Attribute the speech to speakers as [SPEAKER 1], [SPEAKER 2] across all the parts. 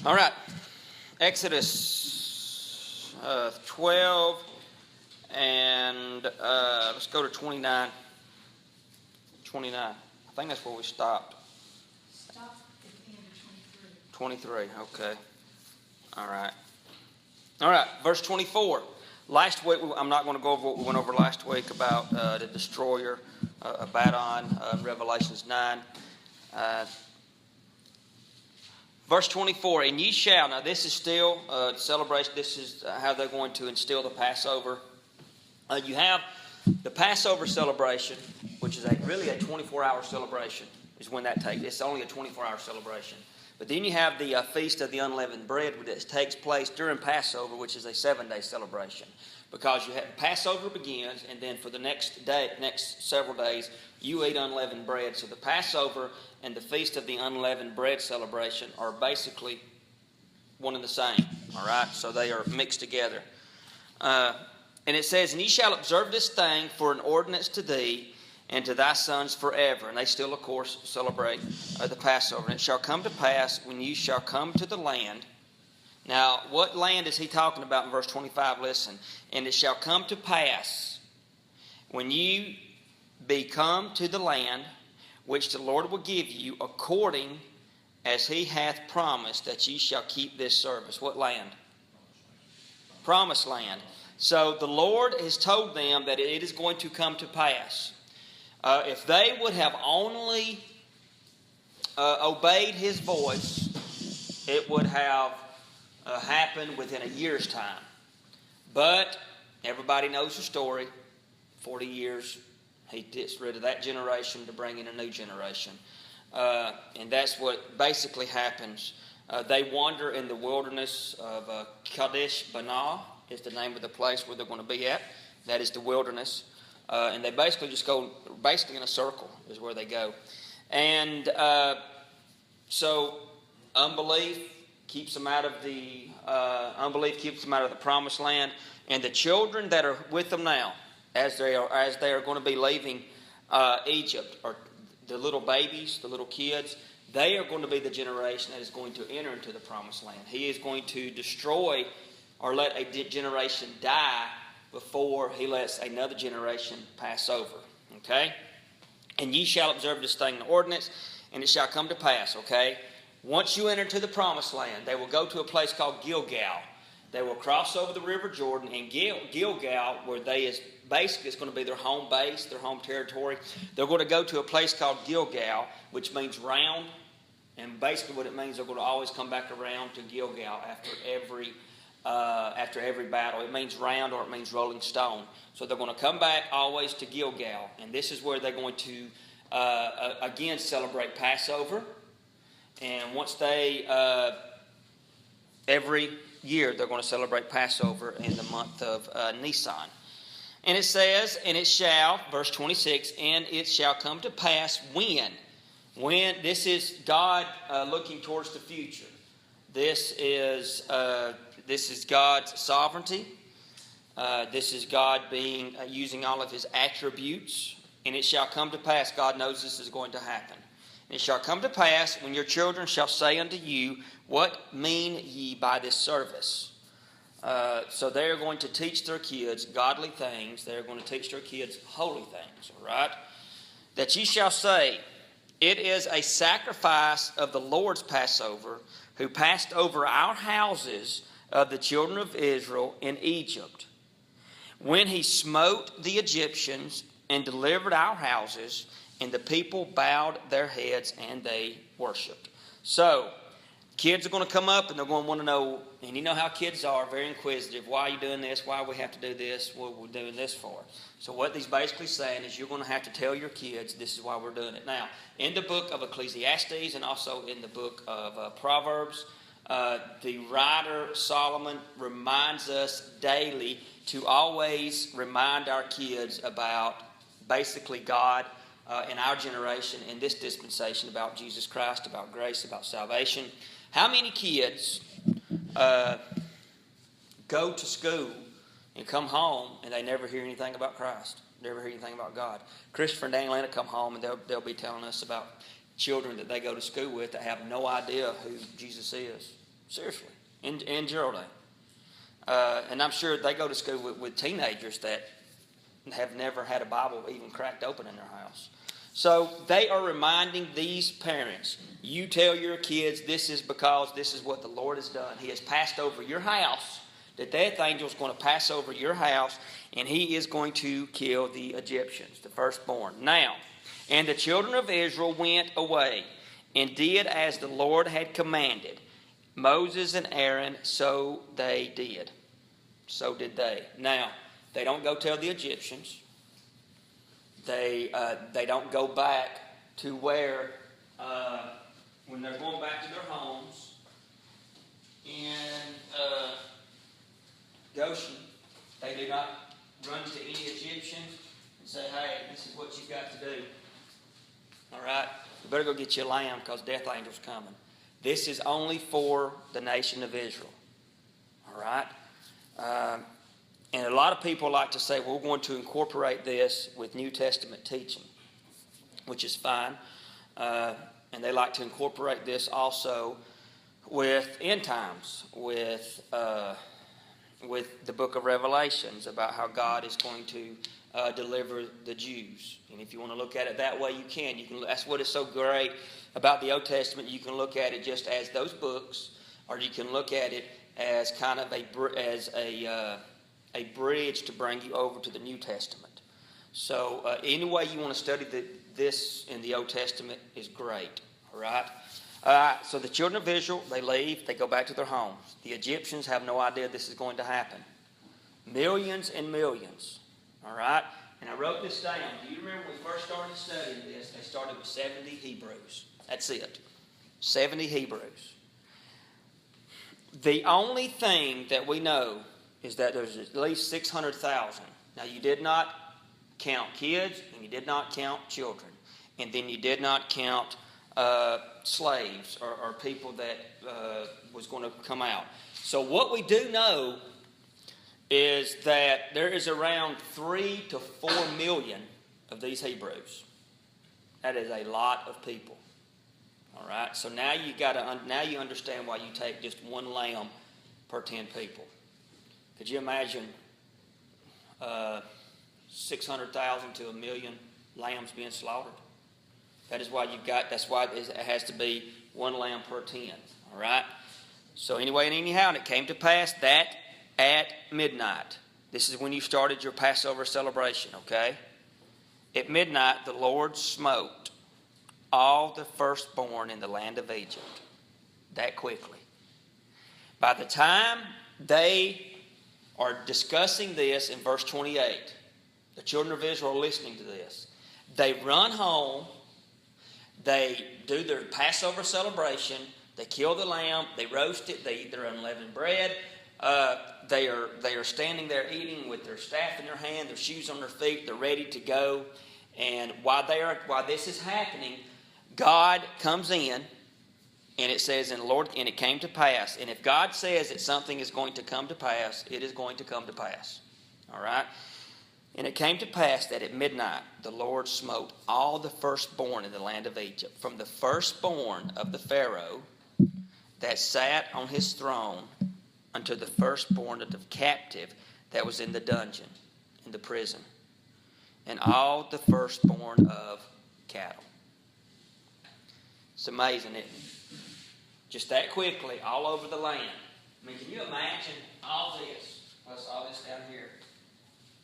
[SPEAKER 1] All right, Exodus 12, and let's go to 29. 29. I think that's where we stopped.
[SPEAKER 2] Stop at the end of 23.
[SPEAKER 1] 23, okay. All right. All right, verse 24. Last week, I'm not going to go over what we went over last week about the destroyer, Abaddon, Revelations 9. Verse 24, and ye shall, now this is still the celebration, this is how they're going to instill the Passover. You have the Passover celebration, which is really a 24-hour celebration, is when that takes. It's only a 24-hour celebration. But then you have the Feast of the Unleavened Bread that takes place during Passover, which is a 7-day celebration. Because you have Passover begins, and then for the next several days, you eat unleavened bread. So the Passover and the Feast of the Unleavened Bread celebration are basically one and the same. All right, so they are mixed together. And it says, "And ye shall observe this thing for an ordinance to thee and to thy sons forever." And they still, of course, celebrate the Passover. "And it shall come to pass when ye shall come to the land." Now, what land is he talking about in verse 25? Listen. "And it shall come to pass when ye be come to the land which the Lord will give you, according as he hath promised, that ye shall keep this service." What land? Promised land. So the Lord has told them that it is going to come to pass. If they would have only obeyed his voice, it would have happened within a year's time. But everybody knows the story. 40 years, he gets rid of that generation to bring in a new generation. And that's what basically happens. They wander in the wilderness of Kadesh Barnea is the name of the place where they're going to be at. That is the wilderness. And they basically just go in a circle is where they go. And so unbelief keeps them out of the promised land. And the children that are with them now, as they are going to be leaving Egypt, or the little babies, the little kids, they are going to be the generation that is going to enter into the promised land. He is going to destroy or let a generation die before he lets another generation pass over. Okay? "And ye shall observe this thing in ordinance, and it shall come to pass." Okay? Once you enter into the promised land, they will go to a place called Gilgal. They will cross over the river Jordan, and Gilgal, where it's going to be their home base, their home territory. They're going to go to a place called Gilgal, which means round. And basically what it means, they're going to always come back around to Gilgal after every battle. It means round, or it means rolling stone. So they're going to come back always to Gilgal. And this is where they're going to, again, celebrate Passover. And once every year they're going to celebrate Passover in the month of Nisan. And it says, "And it shall," verse 26, "and it shall come to pass when this is God looking towards the future. This is God's sovereignty. This is God using all of his attributes. And it shall come to pass, God knows this is going to happen. "And it shall come to pass when your children shall say unto you, What mean ye by this service?" So they are going to teach their kids godly things. They are going to teach their kids holy things. All right? "That ye shall say, It is a sacrifice of the Lord's Passover, who passed over our houses of the children of Israel in Egypt, when he smote the Egyptians and delivered our houses, and the people bowed their heads and they worshipped." So, kids are going to come up and they're going to want to know, and you know how kids are, very inquisitive. Why are you doing this? Why do we have to do this? What are we doing this for? So what he's basically saying is you're going to have to tell your kids this is why we're doing it. Now, in the book of Ecclesiastes and also in the book of Proverbs, the writer Solomon reminds us daily to always remind our kids about basically God in our generation, in this dispensation, about Jesus Christ, about grace, about salvation. How many kids go to school and come home and they never hear anything about Christ, never hear anything about God? Christopher and Danielina come home and they'll be telling us about children that they go to school with that have no idea who Jesus is. Seriously, in Geraldine. And I'm sure they go to school with teenagers that have never had a Bible even cracked open in their house. So they are reminding these parents, you tell your kids this is because this is what the Lord has done. He has passed over your house. The death angel is going to pass over your house, and he is going to kill the Egyptians, the firstborn. Now, and the children of Israel went away and did as the Lord had commanded Moses and Aaron, so they did. So did they. Now, they don't go tell the Egyptians. They don't go back to where, when they're going back to their homes in Goshen, they do not run to any Egyptians and say, hey, this is what you've got to do. All right? You better go get you a lamb because death angel's coming. This is only for the nation of Israel. All right? And a lot of people like to say, well, we're going to incorporate this with New Testament teaching, which is fine. And they like to incorporate this also with end times, with the book of Revelations about how God is going to deliver the Jews. And if you want to look at it that way, you can. That's what is so great about the Old Testament. You can look at it just as those books, or you can look at it as kind of a bridge to bring you over to the New Testament. So any way you want to study this in the Old Testament is great. All right? So the children of Israel, they leave, they go back to their homes. The Egyptians have no idea this is going to happen. Millions and millions. All right? And I wrote this down. Do you remember when we first started studying this? They started with 70 Hebrews. That's it. 70 Hebrews. The only thing that we know is that there's at least 600,000. Now, you did not count kids, and you did not count children. And then you did not count slaves or people that was going to come out. So what we do know is that there is around 3 to 4 million of these Hebrews. That is a lot of people. All right. So now you understand why you take just one lamb per 10 people. Could you imagine 600,000 to 1 million lambs being slaughtered? That's why it has to be one lamb per 10. All right. So anyway and anyhow, and it came to pass that at midnight. This is when you started your Passover celebration, okay? At midnight, the Lord smote all the firstborn in the land of Egypt. That quickly. By the time they are discussing this in verse 28, the children of Israel are listening to this. They run home. They do their Passover celebration. They kill the lamb. They roast it. They eat their unleavened bread. They are standing there eating with their staff in their hand, their shoes on their feet. They're ready to go. And while this is happening, God comes in, and it says, "And it came to pass." And if God says that something is going to come to pass, it is going to come to pass. All right. And it came to pass that at midnight the Lord smote all the firstborn in the land of Egypt, from the firstborn of the Pharaoh that sat on his throne unto the firstborn of the captive that was in the dungeon, in the prison, and all the firstborn of cattle. It's amazing, isn't it? Just that quickly, all over the land. I mean, can you imagine all this? Plus all this down here.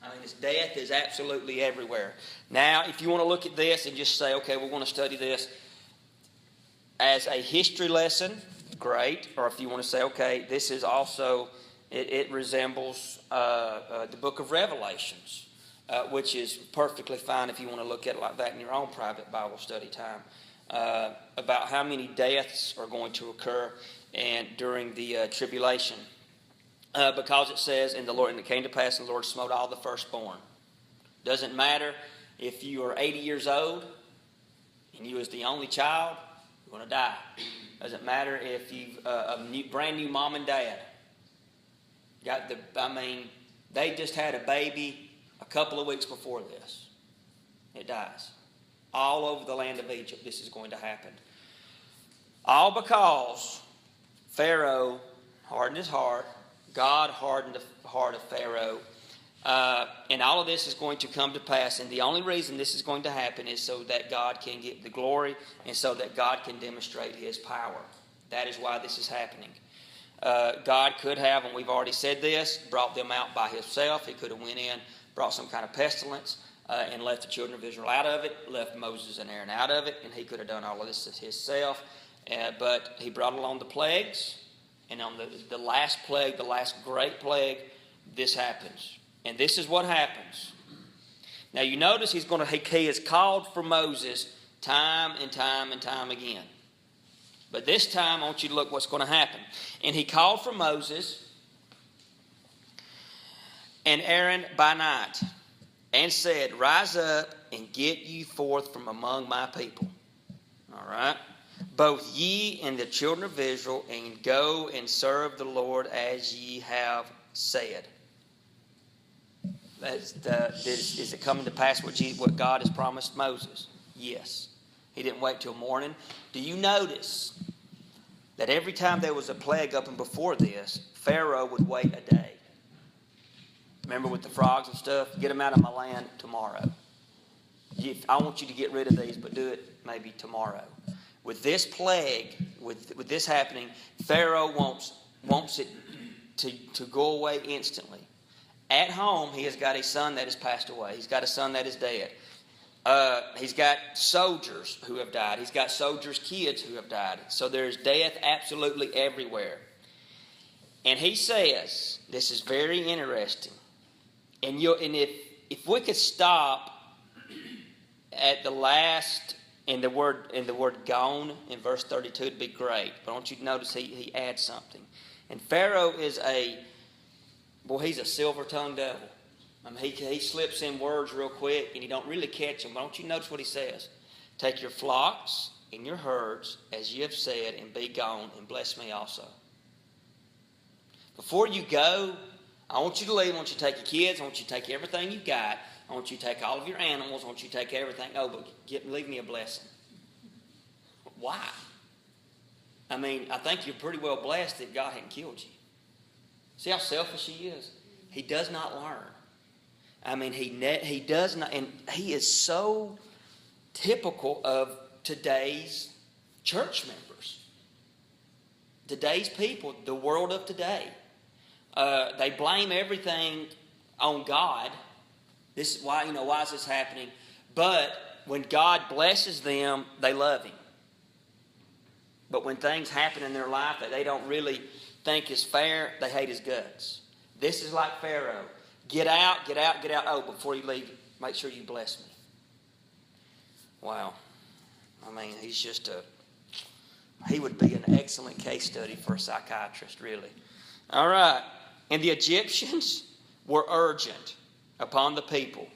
[SPEAKER 1] I mean, this death is absolutely everywhere. Now, if you want to look at this and just say, okay, we're going to study this as a history lesson, great. Or if you want to say, okay, this is also, it resembles the book of Revelations, which is perfectly fine if you want to look at it like that in your own private Bible study time, about how many deaths are going to occur during the tribulation. Because it says, and it came to pass, and the Lord smote all the firstborn. Doesn't matter if you are 80 years old and you was the only child, you're going to die. Doesn't matter if you've brand new mom and dad. They just had a baby a couple of weeks before this. It dies. All over the land of Egypt, this is going to happen. All because Pharaoh hardened his heart. God hardened the heart of Pharaoh. And all of this is going to come to pass. And the only reason this is going to happen is so that God can get the glory and so that God can demonstrate his power. That is why this is happening. God could have, and we've already said this, brought them out by himself. He could have went in, brought some kind of pestilence, and left the children of Israel out of it, left Moses and Aaron out of it, and he could have done all of this himself. But he brought along the plagues, and on the last plague, the last great plague, this happens. And this is what happens. Now you notice he is called for Moses time and time and time again. But this time I want you to look what's going to happen. And he called for Moses and Aaron by night and said, "Rise up and get ye forth from among my people." All right. "Both ye and the children of Israel, and go and serve the Lord as ye have said." Is it coming to pass what God has promised Moses? Yes. He didn't wait till morning. Do you notice that every time there was a plague up and before this, Pharaoh would wait a day? Remember with the frogs and stuff? Get them out of my land tomorrow. I want you to get rid of these, but do it maybe tomorrow. With this plague, with this happening, Pharaoh wants it to go away instantly. At home, he has got a son that has passed away. He's got a son that is dead. He's got soldiers who have died. He's got soldiers' kids who have died. So there's death absolutely everywhere. And he says, this is very interesting. And if we could stop at the last in the word "gone" in verse 32, it'd be great. But I want you to notice he adds something. And Pharaoh is he's a silver-tongued devil. I mean, he slips in words real quick, and you don't really catch them. But I want you to notice what he says. "Take your flocks and your herds, as you have said, and be gone, and bless me also." Before you go, I want you to leave. I want you to take your kids. I want you to take everything you've got. I want you to take all of your animals. I want you to take everything. Oh, but leave me a blessing. Why? I mean, I think you're pretty well blessed that God hadn't killed you. See how selfish he is? He does not learn. I mean, he does not, and he is so typical of today's church members, today's people, the world of today. They blame everything on God. This is why is this happening? But when God blesses them, they love him. But when things happen in their life that they don't really think is fair, they hate his guts. This is like Pharaoh. Get out, get out, get out. Oh, before you leave, make sure you bless me. Wow. I mean, he would be an excellent case study for a psychiatrist, really. All right. And the Egyptians were urgent upon the people.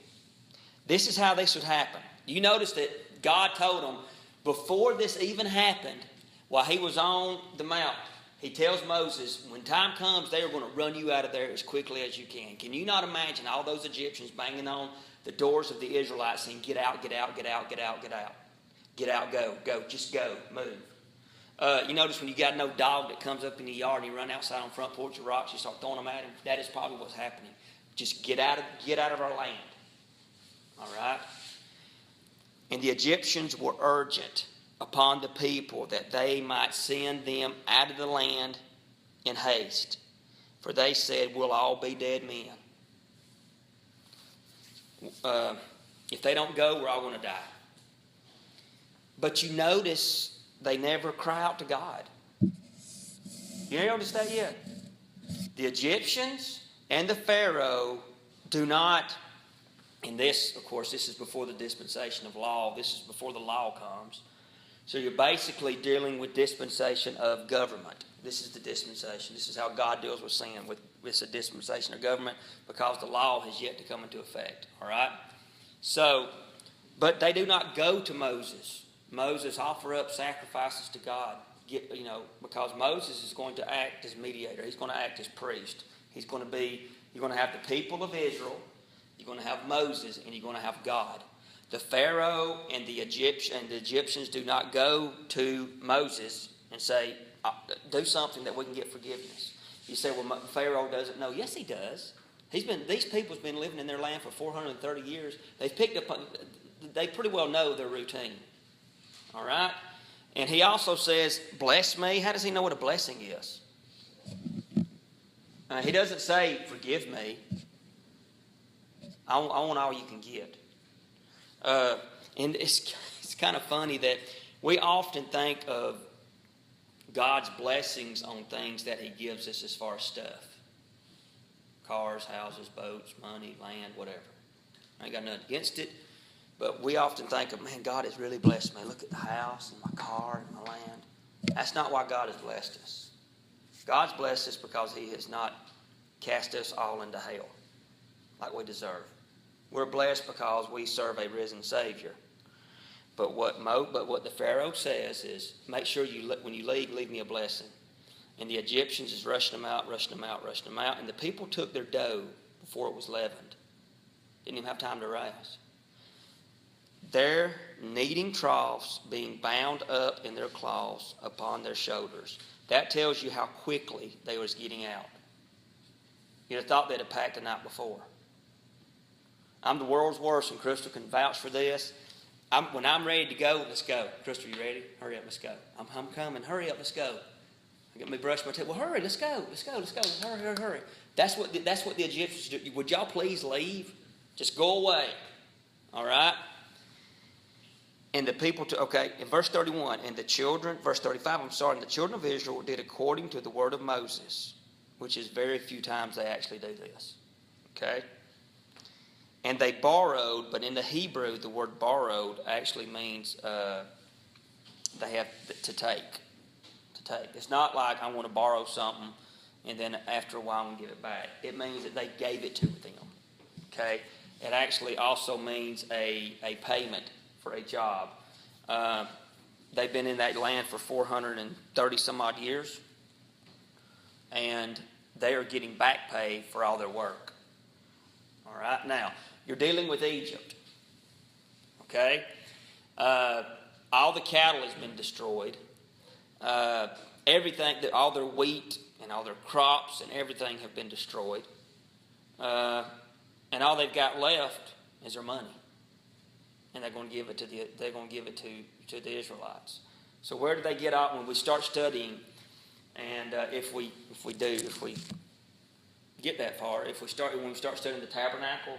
[SPEAKER 1] This is how this would happen. You notice that God told them before this even happened, while he was on the mount, he tells Moses, when time comes, they are going to run you out of there as quickly as you can. Can you not imagine all those Egyptians banging on the doors of the Israelites saying, "Get out, get out, get out, get out, get out. Get out, go, just go, move." You notice when you got no dog that comes up in the yard and you run outside on the front porch of rocks, you start throwing them at him. That is probably what's happening. Just get out of our land. All right? And the Egyptians were urgent upon the people that they might send them out of the land in haste. For they said, "We'll all be dead men." If they don't go, we're all going to die. But you notice they never cry out to God. You notice that yet? The Egyptians and the Pharaoh do not, and this, of course, this is before the dispensation of law. This is before the law comes. So you're basically dealing with dispensation of government. This is the dispensation. This is how God deals with sin. It's a dispensation of government because the law has yet to come into effect. All right? So, but they do not go to Moses. Moses offer up sacrifices to God. Because Moses is going to act as mediator. He's going to act as priest. You're going to have the people of Israel. You're going to have Moses, and you're going to have God. The Pharaoh and the Egyptians do not go to Moses and say, do something that we can get forgiveness. You say, well, Pharaoh doesn't know. Yes, he does. These people's been living in their land for 430 years. They've picked up, they pretty well know their routine. All right? And he also says, bless me. How does he know what a blessing is? He doesn't say, forgive me. I want all you can get. And it's kind of funny that we often think of God's blessings on things that he gives us as far as stuff. Cars, houses, boats, money, land, whatever. I ain't got nothing against it. But we often think of, man, God has really blessed me. Look at the house and my car and my land. That's not why God has blessed us. God's blessed us because he has not cast us all into hell like we deserve. We're blessed because we serve a risen Savior. But what the Pharaoh says is, make sure when you leave me a blessing. And the Egyptians is rushing them out. And the people took their dough before it was leavened. Didn't even have time to rise. Their kneading troughs being bound up in their cloths upon their shoulders. That tells you how quickly they was getting out. You'd have thought they'd have packed the night before. I'm the world's worst, and Crystal can vouch for this. When I'm ready to go, let's go. Crystal, you ready? Hurry up, let's go. I'm coming. Hurry up, let's go. I get me brush my teeth. Well, hurry, let's go. Hurry. That's what the Egyptians do. Would y'all please leave? Just go away. All right? And the people, in verse 31, verse 35, and the children of Israel did according to the word of Moses, which is very few times they actually do this. Okay? And they borrowed, but in the Hebrew, the word borrowed actually means they have to take. It's not like I want to borrow something and then after a while I'm going to give it back. It means that they gave it to them. Okay? It actually also means a payment for a job. They've been in that land for 430 some odd years, and they are getting back pay for all their work. All right? Now, you're dealing with Egypt. Okay? All the cattle has been destroyed. Everything, all their wheat and all their crops and everything have been destroyed. And all they've got left is their money. And they're going to give it to the Israelites. So where do they get out when we start studying? And if we get that far, when we start studying the tabernacle,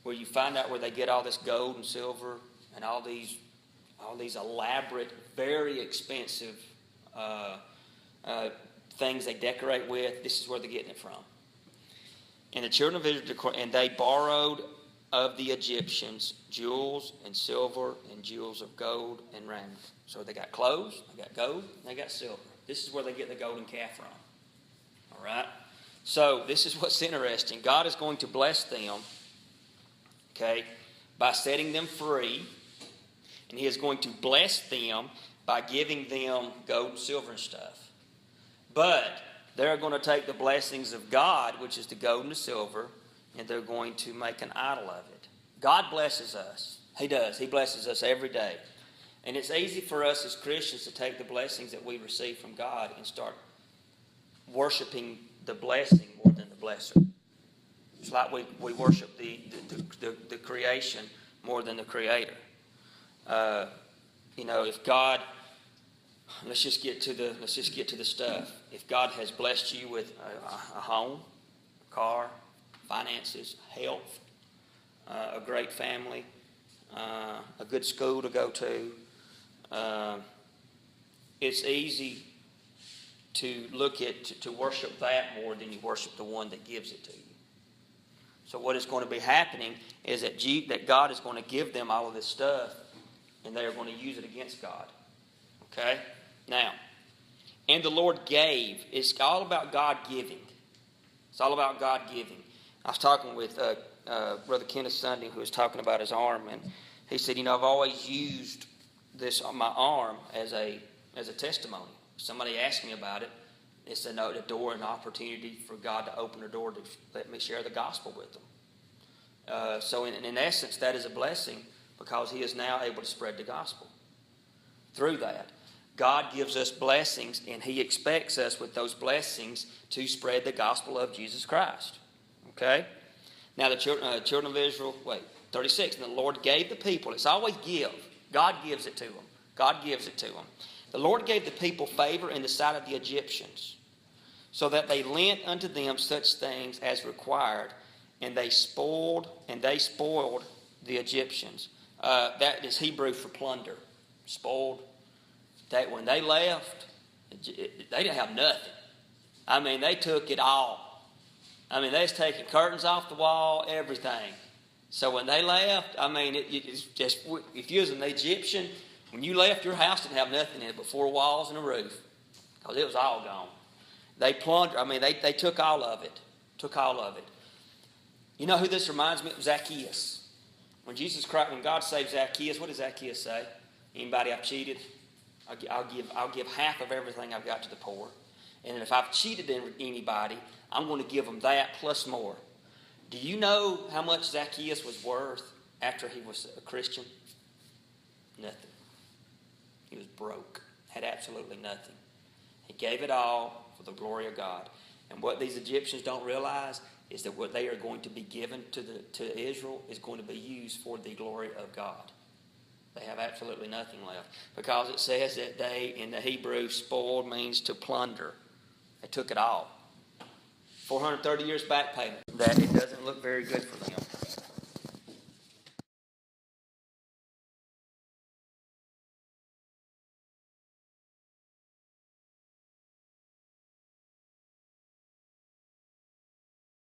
[SPEAKER 1] where you find out where they get all this gold and silver and all these elaborate, very expensive things they decorate with, this is where they're getting it from. And the children of Israel, and they borrowed of the Egyptians jewels and silver and jewels of gold and raiment. So they got clothes, they got gold, and they got silver. This is where they get the golden calf from. All right? So this is what's interesting. God is going to bless them, okay, by setting them free. And he is going to bless them by giving them gold and silver and stuff. But they're going to take the blessings of God, which is the gold and the silver, and they're going to make an idol of it. God blesses us. He does. He blesses us every day. And it's easy for us as Christians to take the blessings that we receive from God and start worshiping the blessing more than the blesser. It's like we worship the creation more than the Creator. If God, let's just get to the stuff. If God has blessed you with a home, a car, finances, health, a great family, a good school to go to, it's easy to to worship that more than you worship the one that gives it to you. So what is going to be happening is that God is going to give them all of this stuff, and they are going to use it against God. Okay? Now, and the Lord gave. It's all about God giving. It's all about God giving. I was talking with Brother Kenneth Sunday, who was talking about his arm, and he said, I've always used my arm as a testimony. Somebody asked me about it. It's a door, an opportunity for God to open a door to let me share the gospel with them. So in essence, that is a blessing because he is now able to spread the gospel through that. God gives us blessings, and He expects us with those blessings to spread the gospel of Jesus Christ. Okay? Now the children of Israel, 36. And the Lord gave the people, it's always give. God gives it to them. God gives it to them. The Lord gave the people favor in the sight of the Egyptians, so that they lent unto them such things as required, and they spoiled the Egyptians. That is Hebrew for plunder. Spoiled. When they left, they didn't have nothing. I mean, they took it all. I mean, they was taking curtains off the wall, everything. So when they left, I mean, it's just, if you was an Egyptian, when you left, your house didn't have nothing in it but 4 walls and a roof, because it was all gone. They plundered. I mean, they took all of it. Took all of it. You know who this reminds me of? Zacchaeus. When God saved Zacchaeus, what did Zacchaeus say? Anybody I've cheated, I'll give half of everything I've got to the poor. And if I've cheated anybody, I'm going to give them that plus more. Do you know how much Zacchaeus was worth after he was a Christian? Nothing. He was broke. Had absolutely nothing. He gave it all for the glory of God. And what these Egyptians don't realize is that what they are going to be given to Israel is going to be used for the glory of God. They have absolutely nothing left. Because it says that they, in the Hebrew, spoiled means to plunder. They took it all. 430 years back payment. That it doesn't look very good for them.